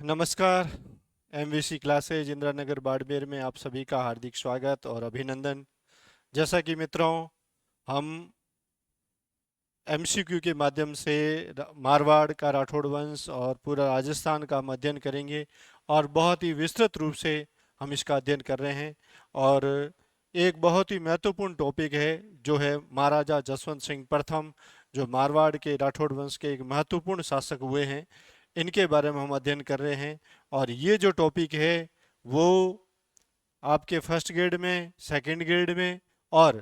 नमस्कार। MVC classes Indira Nagar Barmer में आप सभी का हार्दिक स्वागत और अभिनंदन। जैसा कि मित्रों, हम एमसीक्यू के माध्यम से मारवाड़ का राठौड़ वंश और पूरा राजस्थान का हम अध्ययन करेंगे और बहुत ही विस्तृत रूप से हम इसका अध्ययन कर रहे हैं। और एक बहुत ही महत्वपूर्ण टॉपिक है जो है महाराजा जसवंत सिंह प्रथम, जो मारवाड़ के राठौड़ वंश के एक महत्वपूर्ण शासक हुए हैं। इनके बारे में हम अध्ययन कर रहे हैं और ये जो टॉपिक है वो आपके फर्स्ट ग्रेड में, सेकंड ग्रेड में और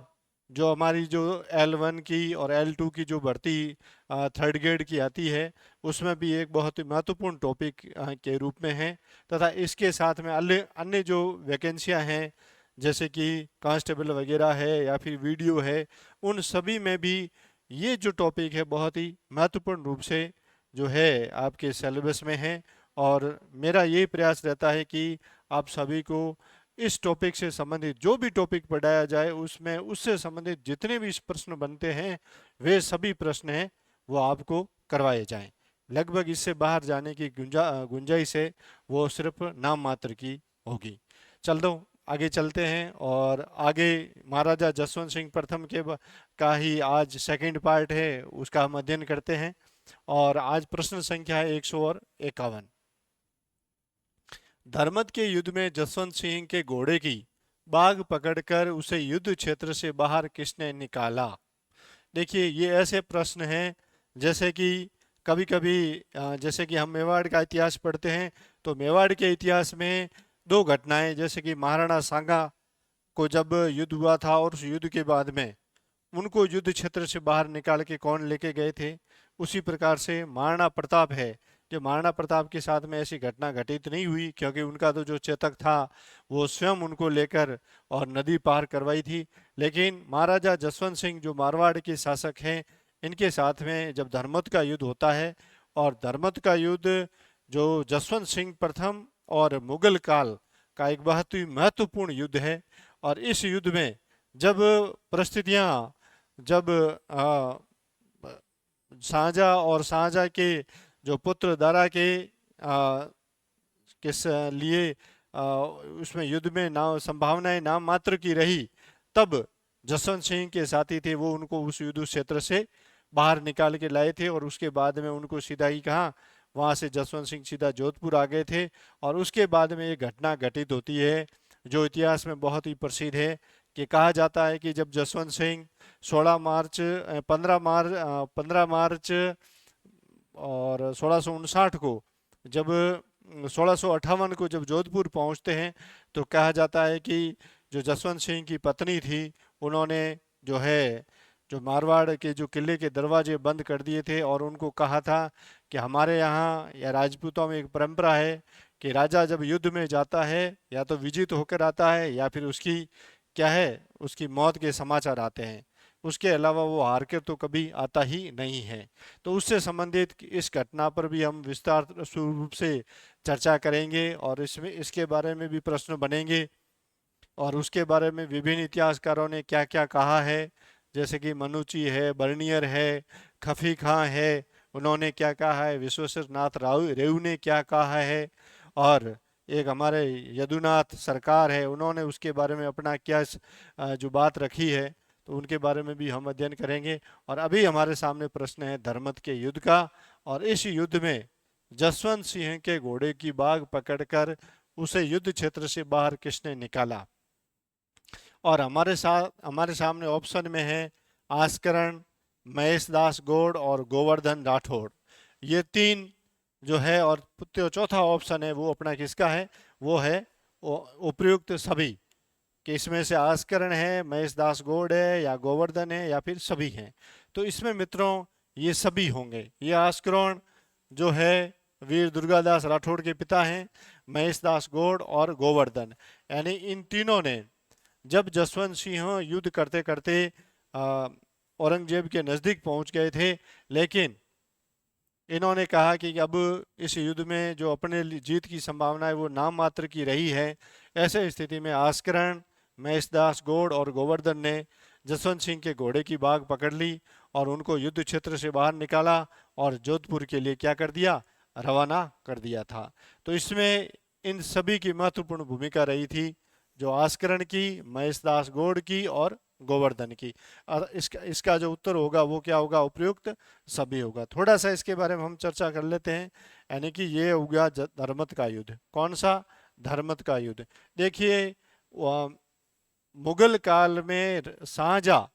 जो हमारी जो L1 की और L2 की जो भर्ती थर्ड ग्रेड की आती है उसमें भी एक बहुत ही महत्वपूर्ण टॉपिक के रूप में है। तथा इसके साथ में अन्य अन्य जो वैकेंसियां हैं जैसे कि कांस्टेबल वगैरह है या फिर वीडियो है, उन सभी में भी ये जो टॉपिक है बहुत ही महत्वपूर्ण रूप से जो है आपके सिलेबस में है। और मेरा ये प्रयास रहता है कि आप सभी को इस टॉपिक से संबंधित जो भी टॉपिक पढ़ाया जाए उसमें उससे संबंधित जितने भी प्रश्न बनते हैं वे सभी प्रश्न हैं वो आपको करवाए जाएं। लगभग इससे बाहर जाने की गुंजाइश है वो सिर्फ नाम मात्र की होगी। चल दो आगे चलते हैं और आगे महाराजा जसवंत सिंह प्रथम का ही आज सेकंड पार्ट है, उसका हम अध्ययन करते हैं। और आज प्रश्न संख्या है 151। धर्मद के युद्ध में जसवंत सिंह के घोड़े की बाघ पकड़कर उसे युद्ध क्षेत्र से बाहर किसने निकाला। देखिए, ये ऐसे प्रश्न हैं जैसे कि कभी कभी जैसे कि हम मेवाड़ का इतिहास पढ़ते हैं तो मेवाड़ के इतिहास में दो घटनाएं, जैसे कि महाराणा सांगा को जब युद्ध हुआ था और उस युद्ध के बाद में उनको युद्ध क्षेत्र से बाहर निकाल के कौन लेके गए थे, उसी प्रकार से महाराणा प्रताप है। जो महाराणा प्रताप के साथ में ऐसी घटना घटित नहीं हुई क्योंकि उनका तो जो चेतक था वो स्वयं उनको लेकर और नदी पार करवाई थी। लेकिन महाराजा जसवंत सिंह जो मारवाड़ के शासक हैं, इनके साथ में जब धर्मद का युद्ध होता है और धर्मद का युद्ध जो जसवंत सिंह प्रथम और मुगल काल का एक बहुत ही महत्वपूर्ण युद्ध है। और इस युद्ध में जब परिस्थितियां जब शाहजहाँ और शाहजहाँ के जो पुत्र दारा के किस लिए उसमें युद्ध में ना संभावनाएं नाम मात्र की रही, तब जसवंत सिंह के साथी थे वो उनको उस युद्ध क्षेत्र से बाहर निकाल के लाए थे। और उसके बाद में उनको सीधा ही कहा, वहां से जसवंत सिंह सीधा जोधपुर आ गए थे। और उसके बाद में ये घटना घटित होती है जो इतिहास में बहुत ही प्रसिद्ध है कि कहा जाता है कि जब जसवंत सिंह 15 मार्च और 1659 को जब 1658 को जब जोधपुर पहुंचते हैं तो कहा जाता है कि जो जसवंत सिंह की पत्नी थी उन्होंने जो है जो मारवाड़ के जो किले के दरवाजे बंद कर दिए थे और उनको कहा था कि हमारे यहाँ या राजपूतों में एक परंपरा है कि राजा जब युद्ध में जाता है या तो विजित होकर आता है या फिर उसकी क्या है उसकी मौत के समाचार आते हैं, उसके अलावा वो हार के तो कभी आता ही नहीं है। तो उससे संबंधित इस घटना पर भी हम विस्तार रूप से चर्चा करेंगे और इसमें इसके बारे में भी प्रश्न बनेंगे और उसके बारे में विभिन्न इतिहासकारों ने क्या क्या कहा है, जैसे कि मनुची है, बर्नियर है, खफी खां है, उन्होंने क्या कहा है, विश्वेश्वर नाथ राव रेऊ ने क्या कहा है और एक हमारे यदुनाथ सरकार है उन्होंने उसके बारे में अपना क्या जो बात रखी है, तो उनके बारे में भी हम अध्ययन करेंगे। और अभी हमारे सामने प्रश्न है धर्मद के युद्ध का, और इस युद्ध में जसवंत सिंह के घोड़े की बाघ पकड़कर उसे युद्ध क्षेत्र से बाहर किसने निकाला। और हमारे सामने ऑप्शन में है आस्करण, महेशदास गौड़ और गोवर्धन राठौड़, ये तीन जो है। और चौथा ऑप्शन है वो अपना किसका है, वो है उपयुक्त सभी, कि इसमें से आस्करण है, महेशदास गौड़ है या गोवर्धन है या फिर सभी हैं। तो इसमें मित्रों ये सभी होंगे। ये आस्करण जो है वीर दुर्गादास राठौड़ के पिता हैं, महेशदास गौड़ और गोवर्धन, यानी इन तीनों ने जब जसवंत सिंह युद्ध करते करते औरंगजेब के नज़दीक पहुंच गए थे, लेकिन इन्होंने कहा कि अब इस युद्ध में जो अपने जीत की संभावना है वो नाम मात्र की रही है। ऐसे स्थिति में आस्करण, महेशदास गौड़ और गोवर्धन ने जसवंत सिंह के घोड़े की बाघ पकड़ ली और उनको युद्ध क्षेत्र से बाहर निकाला और जोधपुर के लिए क्या कर दिया, रवाना कर दिया था। तो इसमें इन सभी की महत्वपूर्ण भूमिका रही थी, जो आस्करण की, महेशदास गौड़ की और गोवर्धन की। और इसका इसका जो उत्तर होगा वो क्या होगा? उपयुक्त सभी होगा। थोड़ा सा इसके बारे में हम चर्चा कर लेते हैं। यानी कि ये हो गया धर्मत का युद्ध। कौन सा? धर्मत का युद्ध। देखिए, मुगल काल में शाहजहाँ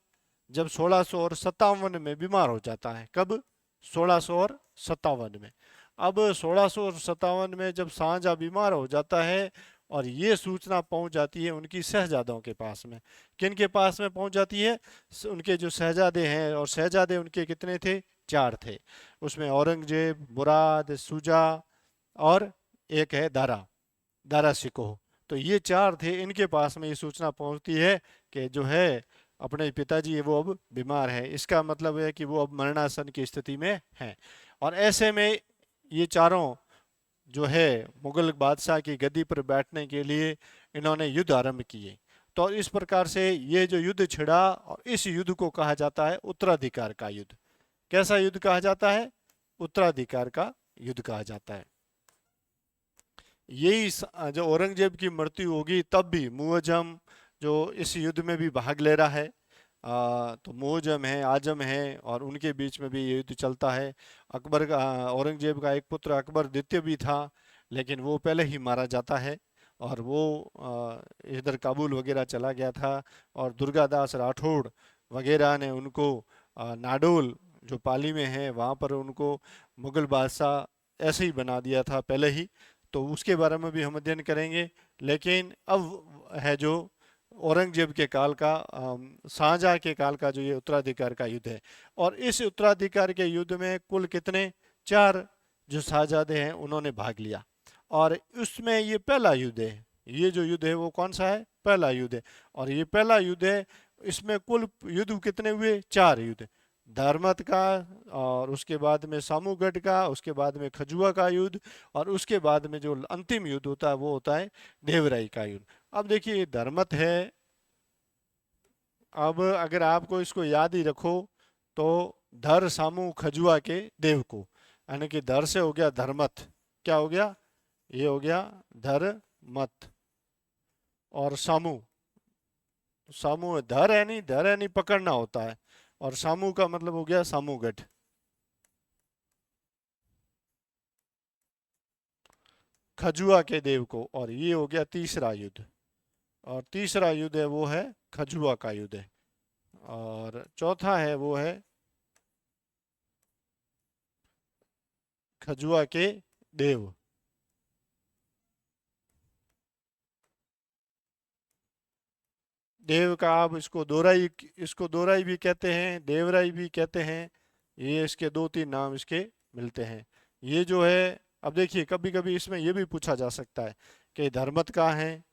जब 1657 में बीमार हो जाता है। कब? 1657 में। अब 1657 में जब शाहजहाँ बीमार हो जाता है और ये सूचना पहुंच जाती है उनकी शहजादों के पास में। किन के पास में पहुंच जाती है? उनके जो शहजादे हैं, और शहजादे उनके कितने थे? 4 थे। उसमें औरंगजेब, मुराद, शुजा और एक है दारा, दारा शिकोह। तो ये 4 थे। इनके पास में ये सूचना पहुंचती है कि जो है अपने पिताजी है वो अब बीमार है। इसका मतलब है कि वो अब मरणासन की स्थिति में हैं। और ऐसे में ये चारों जो है मुगल बादशाह की गद्दी पर बैठने के लिए इन्होंने युद्ध आरंभ किए। तो इस प्रकार से ये जो युद्ध छिड़ा, और इस युद्ध को कहा जाता है उत्तराधिकार का युद्ध। कैसा युद्ध कहा जाता है? उत्तराधिकार का युद्ध कहा जाता है। यही जो औरंगजेब की मृत्यु होगी तब भी मुअज्जम जो इस युद्ध में भी भाग ले रहा है, तो मुअज्जम है, आजम है, और उनके बीच में भी ये युद्ध चलता है। अकबर का, औरंगजेब का एक पुत्र अकबर द्वितीय भी था, लेकिन वो पहले ही मारा जाता है। और वो इधर काबुल वगैरह चला गया था, और दुर्गादास राठौड़ वगैरह ने उनको नाडोल जो पाली में है वहाँ पर उनको मुगल बादशाह ऐसे ही बना दिया था पहले ही। तो उसके बारे में भी हम अध्ययन करेंगे। लेकिन अब है जो औरंगजेब के काल का, शाहजहाँ के काल का जो ये उत्तराधिकार का युद्ध है। और इस उत्तराधिकार के युद्ध में कुल कितने? 4 जो शाहजादे हैं उन्होंने भाग लिया। और उसमें ये पहला युद्ध है। ये जो युद्ध है वो कौन सा है? पहला युद्ध है। और ये पहला युद्ध है। इसमें कुल युद्ध कितने हुए? 4 युद्ध। धर्मत का, और उसके बाद में सामूगढ़ का, उसके बाद में खजुआ का युद्ध, और उसके बाद में जो अंतिम युद्ध होता है वो होता है देवराई का युद्ध। अब देखिए धर्मत है। अब अगर आपको इसको याद ही रखो तो धर सामू खजुआ के देव को, यानी कि धर से हो गया धर्मत। क्या हो गया? ये हो गया धर्मत। और सामू, सामू धर है नहीं, धर है नहीं, पकड़ना होता है। और सामू का मतलब हो गया सामूगढ़। खजुआ के देव को। और ये हो गया तीसरा युद्ध। और तीसरा युद्ध है वो है खजुआ का युद्ध है। और चौथा है वो है खजुआ के देव। देव का आप इसको दोराई भी कहते हैं, देवराई भी कहते हैं। ये इसके 2-3 नाम इसके मिलते हैं। ये जो है, अब देखिए कभी कभी इसमें ये भी पूछा जा सकता है कि धर्मत कहाँ है,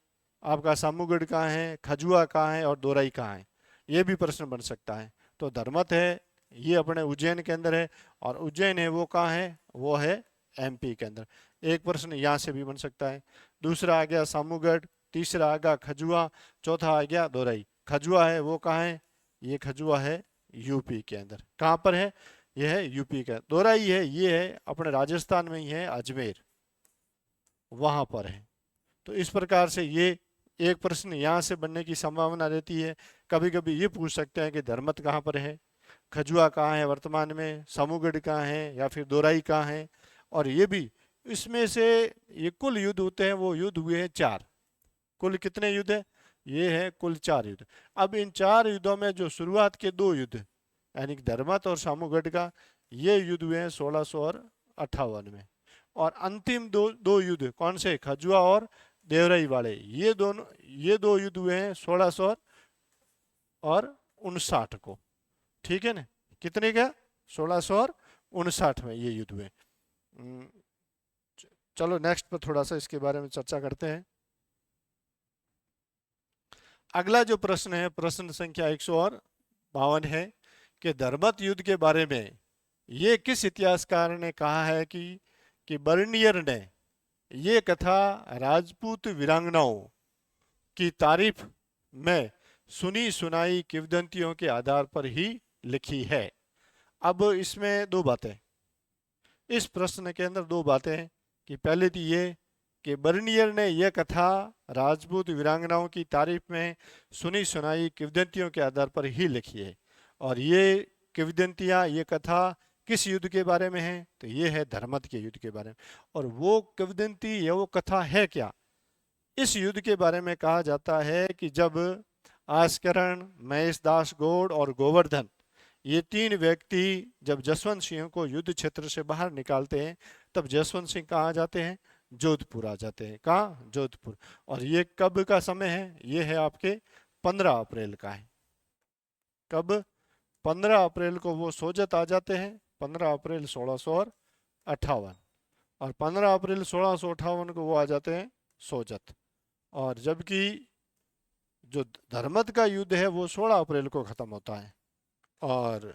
आपका सामूगढ़ कहाँ है, खजुआ कहाँ है, और दोराई कहाँ है। ये भी प्रश्न बन सकता है। तो धर्मत है ये अपने उज्जैन के अंदर है, और उज्जैन है वो कहाँ है? वो है एमपी के अंदर। एक प्रश्न यहाँ से भी बन सकता है। दूसरा आ गया सामूगढ़, तीसरा आ गया खजुआ, चौथा आ गया दोराई। खजुआ है वो कहाँ है? ये खजुआ है यूपी के अंदर। कहाँ पर है? ये है यूपी का। दोराई है ये है अपने राजस्थान में ही है, अजमेर वहां पर है। तो इस प्रकार से ये एक प्रश्न यहाँ से बनने की संभावना रहती है। कभी कभी ये पूछ सकते हैं कि धर्मत कहाँ पर है, खजुआ कहाँ है वर्तमान में, सामूगढ़ कहाँ है, या फिर दोराई कहाँ है। और ये भी इसमें से ये कुल युद्ध होते हैं वो युद्ध हुए हैं 4। कुल कितने युद्ध है? ये है कुल 4 युद्ध। अब इन 4 युद्धों में जो शुरुआत के 2 युद्ध, यानी कि धर्मत और सामूगढ़ का, ये युद्ध हुए हैं 1658 में। और अंतिम दो युद्ध कौन से? खजुआ और देवराई वाले। ये दो युद्ध हुए हैं 1659 को। ठीक है ना? कितने का? 1659 में ये युद्ध हुए। चलो नेक्स्ट पर थोड़ा सा इसके बारे में चर्चा करते हैं। अगला जो प्रश्न है, प्रश्न संख्या 152 है कि धर्मत युद्ध के बारे में ये किस इतिहासकार ने कहा है कि बर्नियर ने ये कथा राजपूत वीरांगनाओं की तारीफ में सुनी सुनाई किंवदंतियों के आधार पर ही लिखी है। अब इसमें 2 बातें। इस प्रश्न के अंदर दो बातें हैं कि पहले तो ये कि बर्नियर ने यह कथा राजपूत वीरांगनाओं की तारीफ में सुनी सुनाई किंवदंतियों के आधार पर ही लिखी है। और ये किंवदंतियाँ, ये कथा किस युद्ध के बारे में है? तो ये है धर्मत के युद्ध के बारे में। और वो किंवदंती या वो कथा है क्या? इस युद्ध के बारे में कहा जाता है कि जब आस्करण, महेशदास गौड़ और गोवर्धन, ये तीन व्यक्ति जब जसवंत सिंह को युद्ध क्षेत्र से बाहर निकालते हैं, तब जसवंत सिंह कहाँ जाते हैं? जोधपुर आ जाते हैं। कहाँ? जोधपुर। और ये कब का समय है? ये है आपके 15 अप्रैल का है। कब? 15 अप्रैल को वो सोजत आ जाते हैं। 15 अप्रैल 1658। और 15 अप्रैल 1658 को वो आ जाते हैं सोजत। और जबकि जो धर्मत का युद्ध है वो 16 अप्रैल को खत्म होता है। और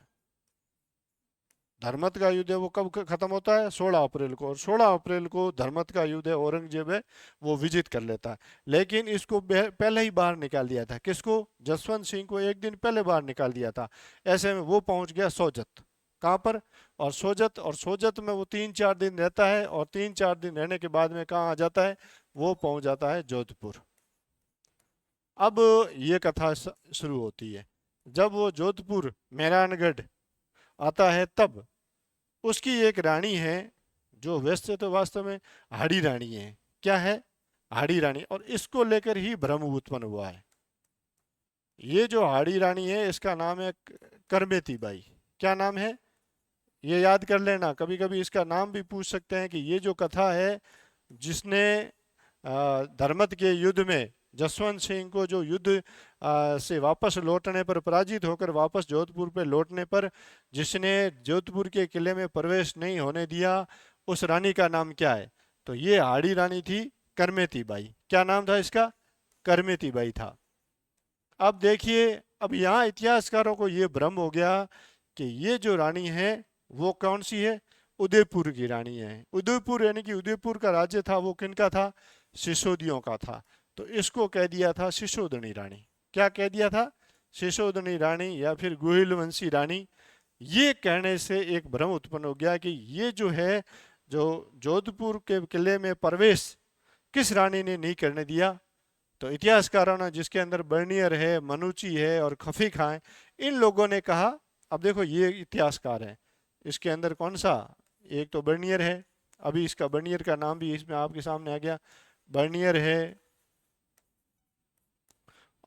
धर्मत का युद्ध है वो कब खत्म होता है? 16 अप्रैल को। और 16 अप्रैल को धर्मत का युद्ध है, औरंगजेब है वो विजित कर लेता है। लेकिन इसको पहले ही बाहर निकाल दिया था। किसको? जसवंत सिंह को एक दिन पहले बाहर निकाल दिया था। ऐसे में वो पहुंच गया सोजत। कहाँ पर? और सोजत में वो 3-4 दिन रहता है। और 3-4 दिन रहने के बाद में कहाँ आ जाता है? वो पहुंच जाता है जोधपुर। अब ये कथा शुरू होती है। जब वो जोधपुर मेहरानगढ़ आता है, तब उसकी एक रानी है जो वैसे तो वास्तव में हाड़ी रानी है। क्या है? हाड़ी रानी। और इसको लेकर ही भ्रम उत्पन्न हुआ है। ये जो हाड़ी रानी है इसका नाम है करमेती बाई। क्या नाम है? ये याद कर लेना, कभी कभी इसका नाम भी पूछ सकते हैं कि ये जो कथा है जिसने धर्मत के युद्ध में जसवंत सिंह को जो युद्ध से वापस लौटने पर, पराजित होकर वापस जोधपुर पे लौटने पर जिसने जोधपुर के किले में प्रवेश नहीं होने दिया, उस रानी का नाम क्या है? तो ये हाड़ी रानी थी करमेती बाई। क्या नाम था इसका? करमेती बाई था। अब देखिए, अब यहाँ इतिहासकारों को ये भ्रम हो गया कि ये जो रानी है वो कौन सी है? उदयपुर की रानी है। उदयपुर यानी कि उदयपुर का राज्य था वो किनका था? सिसोदियों का था। तो इसको कह दिया था सिसोदनी रानी। क्या कह दिया था? सिसोदनी रानी या फिर गुहिलवंशी रानी। ये कहने से एक भ्रम उत्पन्न हो गया कि ये जो है, जो जोधपुर के किले में प्रवेश किस रानी ने नहीं करने दिया? तो इतिहासकारों ने, जिसके अंदर बर्नियर है, मनुची है और खफी खां है, इन लोगों ने कहा, अब देखो ये इतिहासकार हैं, इसके अंदर कौन सा? एक तो बर्नियर है, अभी इसका बर्नियर का नाम भी इसमें आपके सामने आ गया, बर्नियर है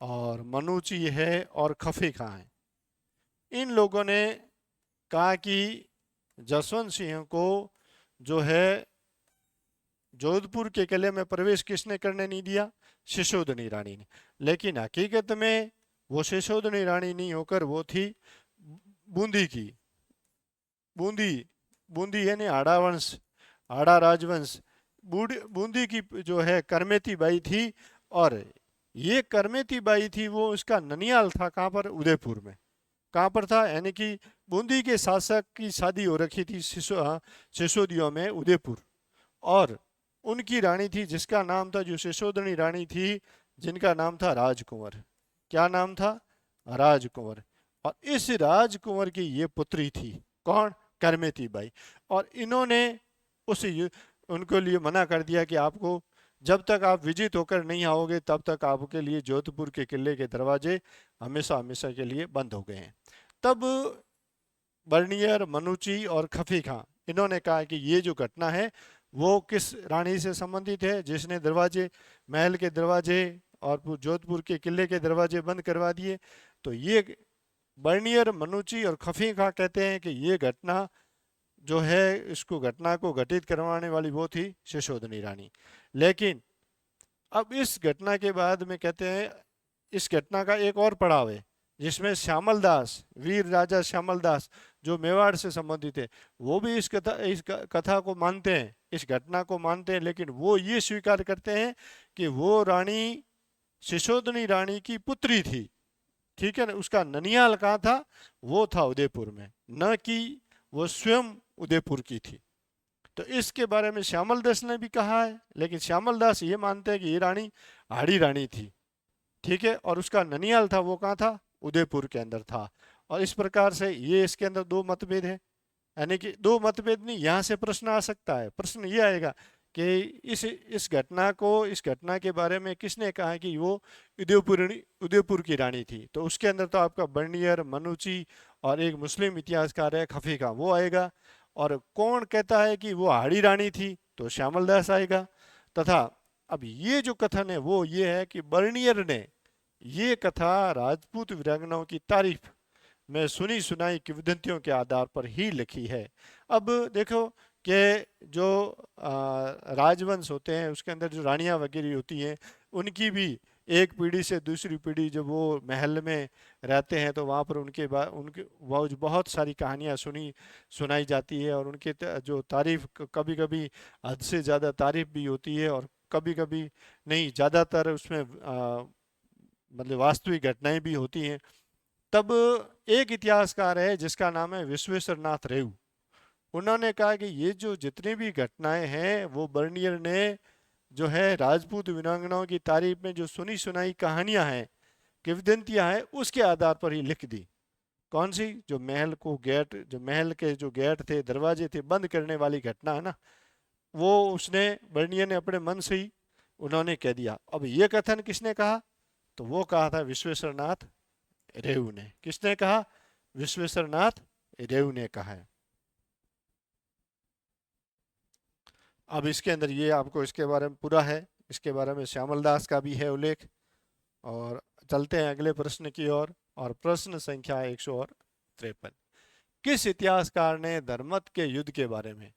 और मनुची है और खफी खां है। इन लोगों ने कहा कि जसवंत सिंह को जो है जोधपुर के किले में प्रवेश किसने करने नहीं दिया? सिसोदनी रानी ने। लेकिन हकीकत में वो सिसोदनी रानी नहीं होकर वो थी बूंदी की। बूंदी, बूंदी यानी हाड़ा वंश, हाड़ा राजवंश। बूंदी की जो है करमेती बाई थी। और ये करमेती बाई थी वो उसका ननियाल था। कहाँ पर? उदयपुर में। कहाँ पर था? यानी कि बूंदी के शासक की शादी हो रखी थी सिसोदियों में, उदयपुर। और उनकी रानी थी जिसका नाम था, जो सिसोदनी रानी थी, जिनका नाम था राजकुंवर। क्या नाम था? राजकुंवर। और इस राजकुंवर की ये पुत्री थी। कौन? करमेती बाई। और इन्होंने उस उनको लिए मना कर दिया कि आपको, जब तक आप विजित होकर नहीं आओगे तब तक आपके लिए जोधपुर के किले के दरवाजे हमेशा हमेशा के लिए बंद हो गए हैं। तब बर्नियर, मनुची और खफी खां, इन्होंने कहा कि ये जो घटना है वो किस रानी से संबंधित है जिसने दरवाजे, महल के दरवाजे और जोधपुर के किले के दरवाजे बंद करवा दिए? तो ये बर्नियर, मनुची और खफी खां कहते हैं कि ये घटना जो है, इसको घटना को घटित करवाने वाली वो थी सिसोदनी रानी। लेकिन अब इस घटना के बाद में कहते हैं, इस घटना का एक और पड़ाव है जिसमें श्यामल दास, वीर राजा श्यामल दास जो मेवाड़ से संबंधित है, वो भी इस कथा को मानते हैं, इस घटना को मानते हैं। लेकिन वो ये स्वीकार करते हैं कि वो रानी सिसोदनी रानी की पुत्री थी। ठीक है ना? उसका ननियाल कहाँ था? वो था उदयपुर में, न कि वो स्वयं उदयपुर की थी। तो इसके बारे में श्यामल दास ने भी कहा है। लेकिन श्यामल दास ये मानते हैं कि ये रानी हाड़ी रानी थी। ठीक है? और उसका ननियाल था वो कहाँ था? उदयपुर के अंदर था। और इस प्रकार से ये इसके अंदर दो मतभेद है। यानी कि दो मतभेद नहीं, यहाँ से प्रश्न आ सकता है। प्रश्न ये आएगा कि इस घटना के बारे में किसने कहा कि वो उदयपुर की रानी थी। तो उसके अंदर तो आपका बर्नियर, मनुची और एक मुस्लिम इतिहासकार है खफी का, वो आएगा। और कौन कहता है कि वो हाड़ी रानी थी, तो श्यामल दास आएगा। तथा अब ये जो कथन है वो ये है कि बर्नियर ने ये कथा राजपूत वीरांगनाओं की तारीफ में सुनी सुनाई किंवदंतियों के आधार पर ही लिखी है। अब देखो कि जो राजवंश होते हैं उसके अंदर जो रानियां वगैरह होती हैं, उनकी भी एक पीढ़ी से दूसरी पीढ़ी जब वो महल में रहते हैं तो वहाँ पर उनके वो जो बहुत सारी कहानियाँ सुनाई जाती है। और उनके जो तारीफ कभी कभी हद से ज़्यादा तारीफ भी होती है, और कभी कभी नहीं, ज़्यादातर उसमें मतलब वास्तविक घटनाएं भी होती हैं। तब एक इतिहासकार है जिसका नाम है विश्वेश्वर नाथ रेऊ। उन्होंने कहा कि ये जो जितनी भी घटनाएं हैं वो बर्नियर ने जो है राजपूत वीरांगनाओं की तारीफ में जो सुनी सुनाई कहानियां हैं, किंवदंतियां हैं, उसके आधार पर ही लिख दी। कौन सी? जो महल के जो गेट थे, दरवाजे थे, बंद करने वाली घटना है ना, वो उसने बर्नियर ने अपने मन से ही उन्होंने कह दिया। अब ये कथन किसने कहा? तो वो कहा था विश्वेश्वर नाथ रेऊ ने। किसने कहा? विश्वेश्वर नाथ रेऊ ने कहा है। अब इसके अंदर ये आपको इसके बारे में पूरा है, इसके बारे में श्यामल दास का भी है उल्लेख। और चलते हैं अगले प्रश्न की ओर। और प्रश्न संख्या 153। किस इतिहासकार ने धर्मत के युद्ध के बारे में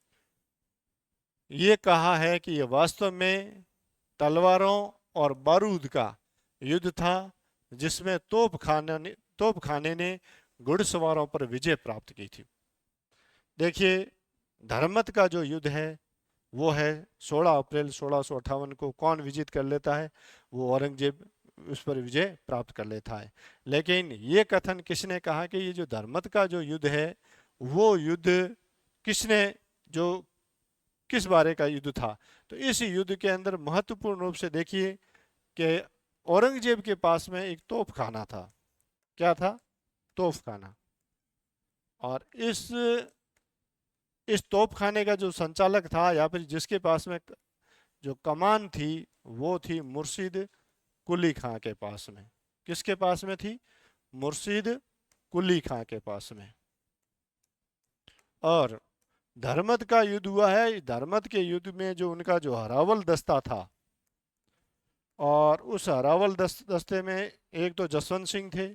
ये कहा है कि यह वास्तव में तलवारों और बारूद का युद्ध था, जिसमें तोपखाने ने घुड़सवारों पर विजय प्राप्त की थी? देखिए, धर्मत का जो युद्ध है वो है 16 अप्रैल 1658 को। कौन विजित कर लेता है? वो औरंगजेब उस पर विजय प्राप्त कर लेता है। लेकिन ये कथन किसने कहा कि ये जो धर्मत का जो युद्ध है वो युद्ध किसने जो किस बारे का युद्ध था? तो इस युद्ध के अंदर महत्वपूर्ण रूप से देखिए कि औरंगजेब के पास में एक तोपखाना था। क्या था? तोपखाना। और इस तोपखाने का जो संचालक था या फिर जिसके पास में जो कमान थी वो थी मुर्शिद कुली खां के पास में। किसके पास में थी? मुर्शिद कुली खां के पास में। और धर्मत का युद्ध हुआ है। धर्मत के युद्ध में जो उनका जो हरावल दस्ता था, और उस हरावल दस्ते में एक तो जसवंत सिंह थे,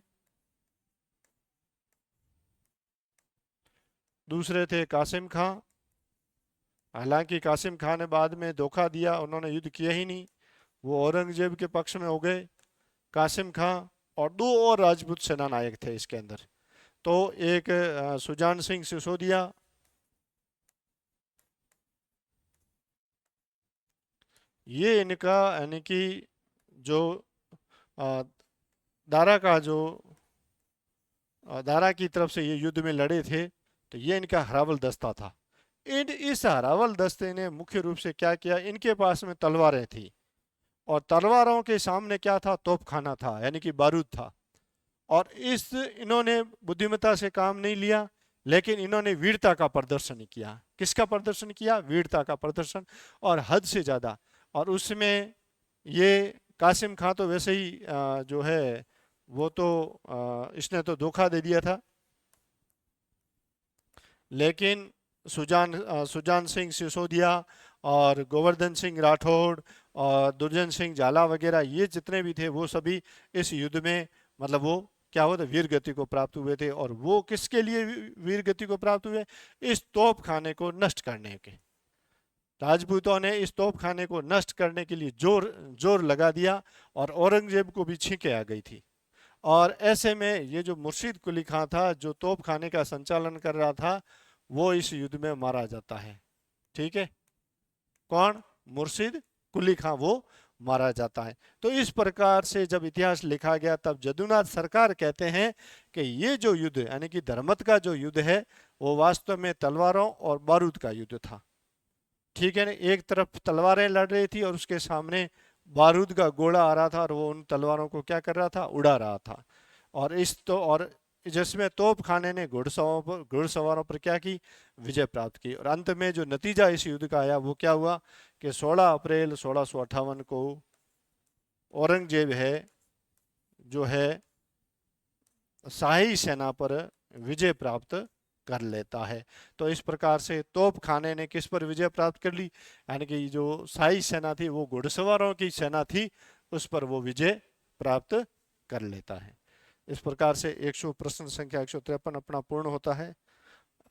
दूसरे थे कासिम खां। हालांकि कासिम खां ने बाद में धोखा दिया, उन्होंने युद्ध किया ही नहीं, वो औरंगजेब के पक्ष में हो गए। कासिम खां और दो और राजपूत सेना नायक थे इसके अंदर। तो एक सुजान सिंह सिसोदिया, ये इनका यानी कि जो दारा का जो दारा की तरफ से ये युद्ध में लड़े थे, तो ये इनका हरावल दस्ता था। इस हरावल दस्ते ने मुख्य रूप से क्या किया? इनके पास में तलवारें थी, और तलवारों के सामने क्या था? तोपखाना था, यानी कि बारूद था। और इन्होंने बुद्धिमत्ता से काम नहीं लिया, लेकिन इन्होंने वीरता का प्रदर्शन किया। किसका प्रदर्शन किया? वीरता का प्रदर्शन, और हद से ज़्यादा। और उसमें ये कासिम खां तो वैसे ही जो है वो तो इसने तो धोखा दे दिया था। लेकिन सुजान सिंह सिसोदिया और गोवर्धन सिंह राठौड़ और दुर्जन सिंह झाला वगैरह, ये जितने भी थे वो सभी इस युद्ध में मतलब वो क्या हुआ था? वीर गति को प्राप्त हुए थे। और वो किसके लिए वीर गति को प्राप्त हुए? इस तोप खाने को नष्ट करने के। राजपूतों ने इस तोप खाने को नष्ट करने के लिए जोर लगा दिया, और औरंगजेब को भी छींके आ गई थी। और ऐसे में ये जो मुर्शिद कुली खां था, जो तोप खाने का संचालन कर रहा था, वो इस युद्ध में मारा जाता है। ठीक है? कौन? मुर्शिद कुली खां, वो मारा जाता है। तो इस प्रकार से जब इतिहास लिखा गया, तब जदुनाथ सरकार कहते हैं कि ये जो युद्ध यानी कि धर्मत का जो युद्ध है वो वास्तव में तलवारों और बारूद का युद्ध था। ठीक है ना? एक तरफ तलवारें लड़ रही थी और उसके सामने बारूद का गोला आ रहा था, और वो उन तलवारों को क्या कर रहा था? उड़ा रहा था। और जिसमें तोप खाने ने घुड़सवारों पर क्या की, विजय प्राप्त की। और अंत में जो नतीजा इस युद्ध का आया वो क्या हुआ कि 16 अप्रैल 1658 को औरंगजेब है जो है शाही सेना पर विजय प्राप्त कर लेता है। तो इस प्रकार से तोप खाने ने किस पर विजय प्राप्त कर ली, यानी कि जो शाही सेना थी वो घुड़सवारों की सेना थी, उस पर वो विजय प्राप्त कर लेता है। इस प्रकार से 100 प्रश्न संख्या 153 अपना पूर्ण होता है।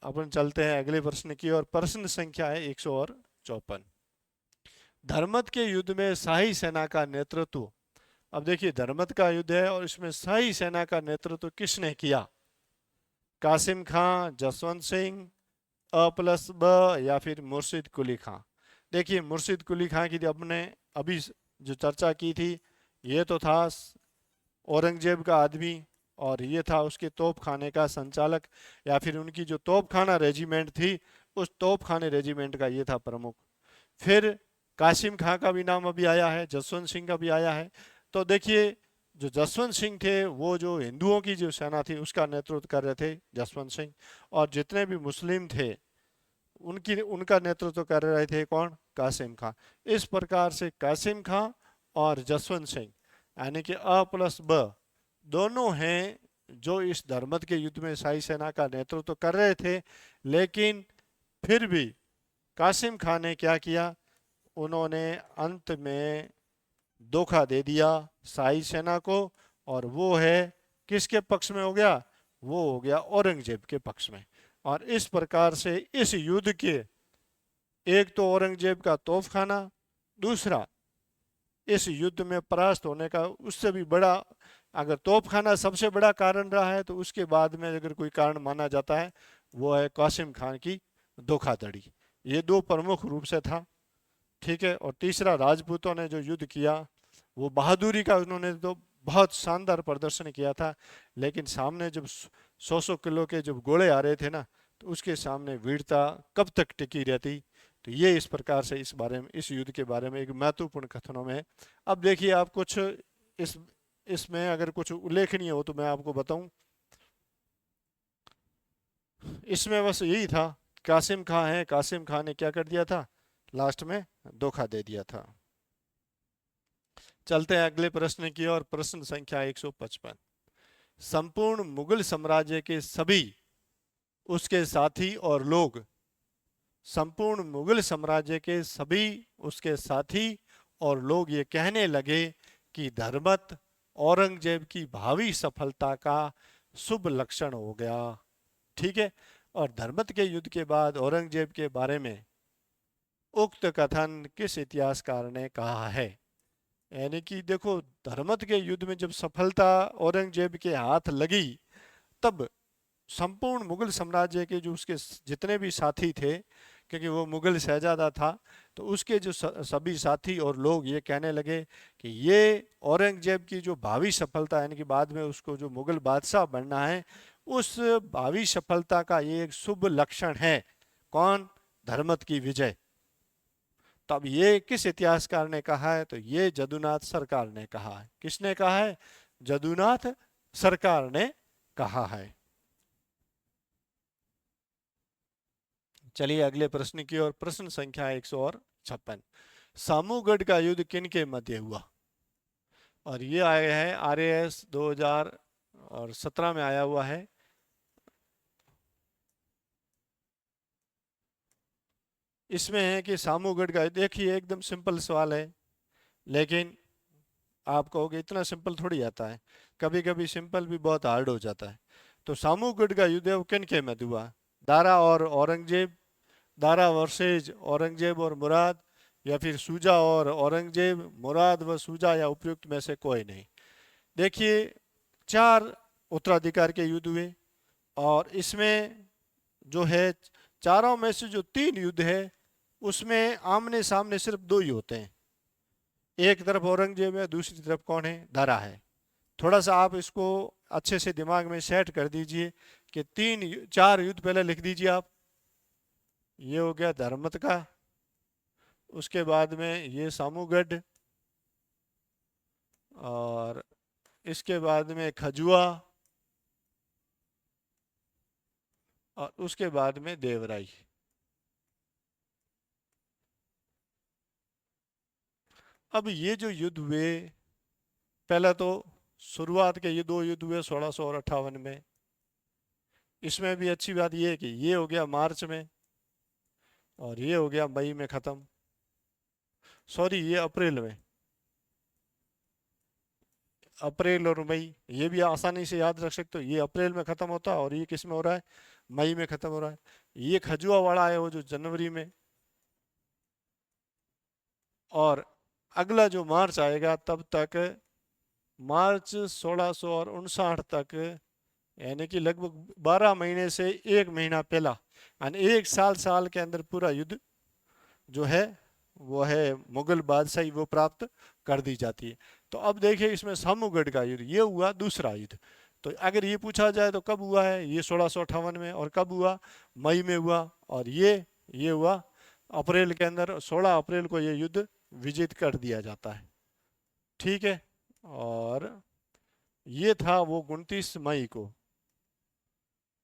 अपन चलते हैं अगले प्रश्न की और। प्रश्न संख्या है 154। धर्मत के युद्ध में शाही सेना का नेतृत्व, अब देखिए धर्मत का युद्ध है और इसमें शाही सेना का नेतृत्व किसने किया, कासिम खां, जसवंत सिंह, अ प्लस ब या फिर मुर्शिद कुली खां। देखिए मुर्शिद कुली खां की अपने अभी जो चर्चा की थी, ये तो था औरंगजेब का आदमी और ये था उसके तोप खाने का संचालक, या फिर उनकी जो तोप खाना रेजिमेंट थी उस तोप खाने रेजिमेंट का ये था प्रमुख। फिर कासिम खां का भी नाम अभी आया है, जसवंत सिंह का भी आया है। तो देखिए जो जसवंत सिंह थे वो जो हिंदुओं की जो सेना थी उसका नेतृत्व कर रहे थे जसवंत सिंह, और जितने भी मुस्लिम थे उनकी उनका नेतृत्व कर रहे थे कौन, कासिम खां। इस प्रकार से कासिम खां और जसवंत सिंह यानी कि अ प्लस ब दोनों हैं जो इस धर्मत के युद्ध में शाही सेना का नेतृत्व कर रहे थे। लेकिन फिर भी कासिम खां ने क्या किया, उन्होंने अंत में धोखा दे दिया शाही सेना को, और वो है किसके पक्ष में हो गया, वो हो गया औरंगजेब के पक्ष में। और इस प्रकार से इस युद्ध के एक तो औरंगजेब का तोपखाना, दूसरा इस युद्ध में परास्त होने का उससे भी बड़ा, अगर तोपखाना सबसे बड़ा कारण रहा है तो उसके बाद में अगर कोई कारण माना जाता है वो है कासिम खान की धोखाधड़ी। ये दो प्रमुख रूप से था, ठीक है। और तीसरा राजपूतों ने जो युद्ध किया वो बहादुरी का, उन्होंने तो बहुत शानदार प्रदर्शन किया था, लेकिन सामने जब 100-100 किलो के जब घोड़े आ रहे थे ना, तो उसके सामने वीरता कब तक टिकी रहती। तो ये इस प्रकार से इस बारे में, इस युद्ध के बारे में एक महत्वपूर्ण कथनों में है। अब देखिए आप कुछ इस इसमें अगर कुछ उल्लेखनीय हो तो मैं आपको बताऊं। इसमें बस यही था, कासिम खां है, कासिम खां ने क्या कर दिया था, लास्ट में धोखा दे दिया था। चलते हैं अगले प्रश्न की ओर। प्रश्न संख्या 155। संपूर्ण मुगल साम्राज्य के सभी उसके साथी और लोग, संपूर्ण मुगल साम्राज्य के सभी उसके साथी और लोग ये कहने लगे कि धर्मत औरंगजेब की भावी सफलता का शुभ लक्षण हो गया, ठीक है। और धर्मत के युद्ध के बाद औरंगजेब के बारे में उक्त कथन किस इतिहासकार ने कहा है, यानी कि देखो धर्मत के युद्ध में जब सफलता औरंगजेब के हाथ लगी तब संपूर्ण मुगल साम्राज्य के जो उसके जितने भी साथी थे, क्योंकि वो मुगल शहजादा था, तो उसके जो सभी साथी और लोग ये कहने लगे कि ये औरंगजेब की जो भावी सफलता यानी कि बाद में उसको जो मुगल बादशाह बनना है, उस भावी सफलता का ये एक शुभ लक्षण है। कौन, धर्मत की विजय। तब ये किस इतिहासकार ने कहा है, तो ये जदुनाथ सरकार ने कहा है। किसने कहा है, जदुनाथ सरकार ने कहा है। चलिए अगले प्रश्न की ओर। प्रश्न संख्या 156। सामूगढ़ का युद्ध किन के मध्य हुआ, और ये आया है RAS 2017 में आया हुआ है। इसमें है कि सामूगढ़ का, देखिए एकदम सिंपल सवाल है, लेकिन आप कहोगे इतना सिंपल थोड़ी आता है, कभी कभी सिंपल भी बहुत हार्ड हो जाता है। तो सामूगढ़ का युद्ध है वो किन के मध्य हुआ, दारा और औरंगजेब, दारा वर्सेज औरंगजेब और मुराद, या फिर सूजा और औरंगजेब, मुराद व सूजा, या उपयुक्त में से कोई नहीं। देखिए 4 उत्तराधिकार के युद्ध हुए, और इसमें जो है चारों में से जो 3 युद्ध है उसमें आमने सामने सिर्फ 2 ही होते हैं। एक तरफ औरंगजेब है, दूसरी तरफ कौन है, दारा है। थोड़ा सा आप इसको अच्छे से दिमाग में सेट कर दीजिए कि 4 युद्ध पहले लिख दीजिए आप। ये हो गया धर्मत का, उसके बाद में ये सामूगढ़, और इसके बाद में खजुआ, और उसके बाद में देवराई। अब ये जो युद्ध हुए, पहला तो शुरुआत के ये दो युद्ध हुए 1658 में। इसमें भी अच्छी बात ये है कि ये हो गया मार्च में और ये हो गया मई में ख़त्म। सॉरी, ये अप्रैल में। अप्रैल और मई ये भी आसानी से याद रख सकते हो। ये अप्रैल में ख़त्म होता है और ये किस में हो रहा है? मई में ख़त्म हो रहा है। ये खजुआ वाला है वो जो जनवरी में। और अगला जो मार्च आएगा तब तक, मार्च 1659 तक, यानी कि लगभग 12 महीने से 1 महीना पहला, यानी 1 साल के अंदर पूरा युद्ध जो है वो है मुगल बादशाही वो प्राप्त कर दी जाती है। तो अब देखिए इसमें सामूगढ़ का युद्ध ये हुआ दूसरा युद्ध। तो अगर ये पूछा जाए तो कब हुआ है? ये 1658 में। और कब हुआ? मई में हुआ। और ये हुआ अप्रैल के अंदर। 16 अप्रैल को ये युद्ध विजित कर दिया जाता है। ठीक है। और ये था वो 29 मई को।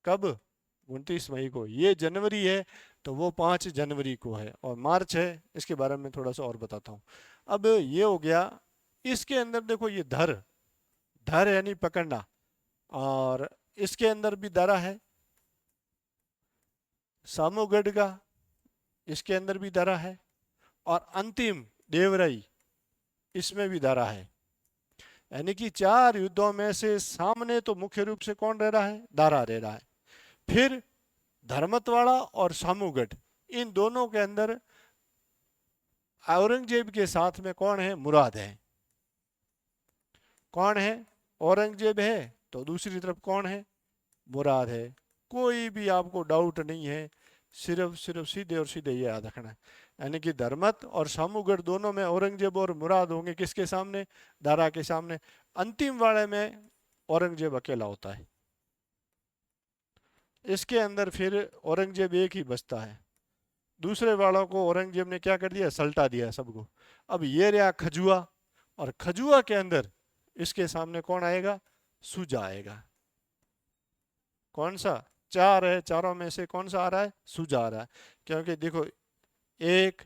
कब? 29 मई को। ये जनवरी है तो वो 5 जनवरी को है। और मार्च है, इसके बारे में थोड़ा सा और बताता हूँ। अब ये हो गया। इसके अंदर देखो ये धर, धर यानी पकड़ना, और इसके अंदर भी धरा है। सामूगढ़ का, इसके अंदर भी धरा है। और अंतिम देवराई, इसमें भी धरा है। यानी कि 4 युद्धों में से सामने तो मुख्य रूप से कौन रह रहा है? दारा रह रहा है। फिर धर्मतवाड़ा और सामूगढ़, इन दोनों के अंदर औरंगजेब के साथ में कौन है? मुराद है। कौन है? औरंगजेब है तो दूसरी तरफ कौन है? मुराद है। कोई भी आपको डाउट नहीं है, सिर्फ सिर्फ सीधे और सीधे ये याद रखना है। यानी कि धर्मत और सामूगढ़ दोनों में औरंगजेब और मुराद होंगे। किसके सामने? दारा के सामने। अंतिम वाले में औरंगजेब अकेला होता है। इसके अंदर फिर औरंगजेब एक ही बचता है। दूसरे वालों को औरंगजेब ने क्या कर दिया? सल्टा दिया सबको। अब ये रहा खजुआ, और खजुआ के अंदर इसके सामने कौन आएगा? सुजा आएगा। कौन सा? 4 है, चारों में से कौन सा आ रहा है? सुजा आ रहा है। क्योंकि देखो 1,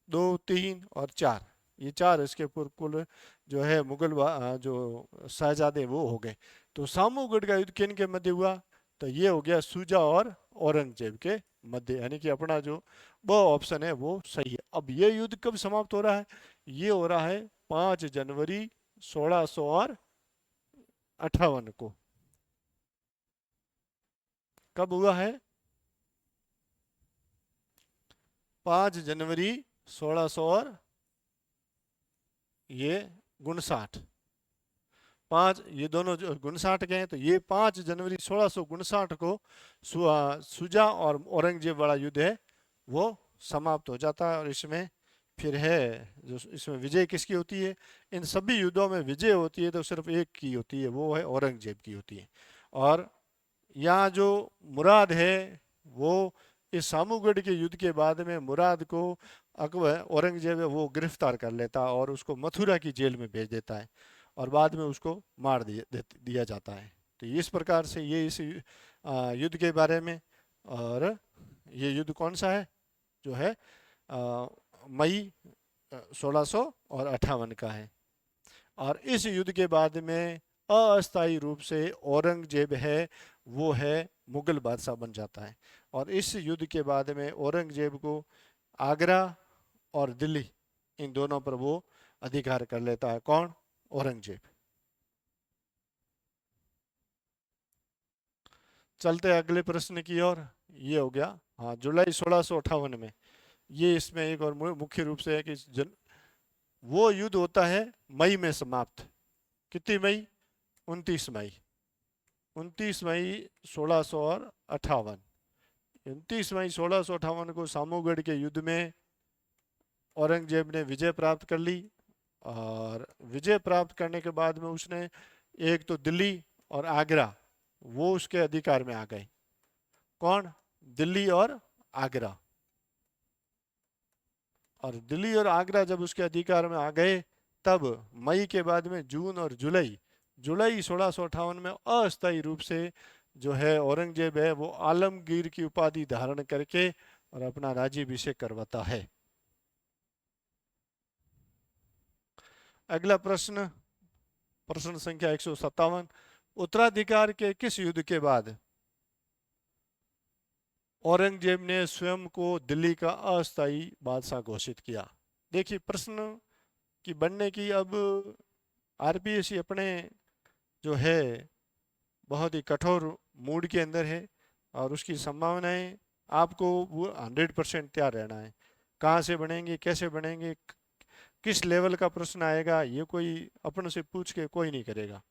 2, 3 और 4, ये 4 इसके कुल जो है मुगल जो शहजादे वो हो गए। तो सामूगढ़ का युद्ध किन के मध्य हुआ? तो ये हो गया सुजा और औरंगजेब के मध्य। यानी कि अपना जो वो ऑप्शन है वो सही है। अब ये युद्ध कब समाप्त हो रहा है? ये हो रहा है 5 जनवरी 1658 को। कब हुआ है? 5 जनवरी 1600 और ये 59। 5, ये दोनों जो 59 के हैं, तो ये 5 जनवरी 1659 को सुजा और औरंगजेब वाला युद्ध है वो समाप्त हो जाता है। और इसमें फिर है जो इसमें विजय किसकी होती है? इन सभी युद्धों में विजय होती है तो सिर्फ एक की होती है, वो है औरंगजेब की होती है। और यहाँ जो मुराद है वो इस सामूगढ़ के युद्ध के बाद में मुराद को अकबर औरंगजेब है वो गिरफ्तार कर लेता है और उसको मथुरा की जेल में भेज देता है। और बाद में उसको मार दिया जाता है। तो इस प्रकार से ये इस युद्ध के बारे में। और ये युद्ध कौन सा है? जो है मई 1658 का है। और इस युद्ध के बाद में अस्थायी रूप से औरंगजेब है वो है मुगल बादशाह बन जाता है। और इस युद्ध के बाद में औरंगजेब को आगरा और दिल्ली, इन दोनों पर वो अधिकार कर लेता है। कौन? औरंगजेब। चलते अगले प्रश्न की ओर। ये हो गया, हाँ, जुलाई 1658 में। ये इसमें एक और मुख्य रूप से है कि वो युद्ध होता है मई में समाप्त। कितनी मई? 29 मई। 29 मई 1658। 29 मई 1658 को सामूगढ़ के युद्ध में औरंगजेब ने विजय प्राप्त कर ली। और विजय प्राप्त करने के बाद में उसने एक तो दिल्ली और आगरा वो उसके अधिकार में आ गए। कौन? दिल्ली और आगरा। और दिल्ली और आगरा जब उसके अधिकार में आ गए तब मई के बाद में जून और जुलाई, जुलाई 1658 में अस्थायी रूप से जो है औरंगजेब है वो आलमगीर की उपाधि धारण करके और अपना राज्याभिषेक करवाता है। अगला प्रश्न, प्रश्न संख्या 157, उत्तराधिकार के किस युद्ध के बाद औरंगजेब ने स्वयं को दिल्ली का अस्थायी बादशाह घोषित किया? देखिए प्रश्न की बनने की अब आरपीएससी अपने जो है बहुत ही कठोर मूड के अंदर है और उसकी संभावनाएं आपको वो 100% तैयार रहना है। कहाँ से बनेंगे, कैसे बनेंगे, किस लेवल का प्रश्न आएगा, ये कोई अपने से पूछ के कोई नहीं करेगा।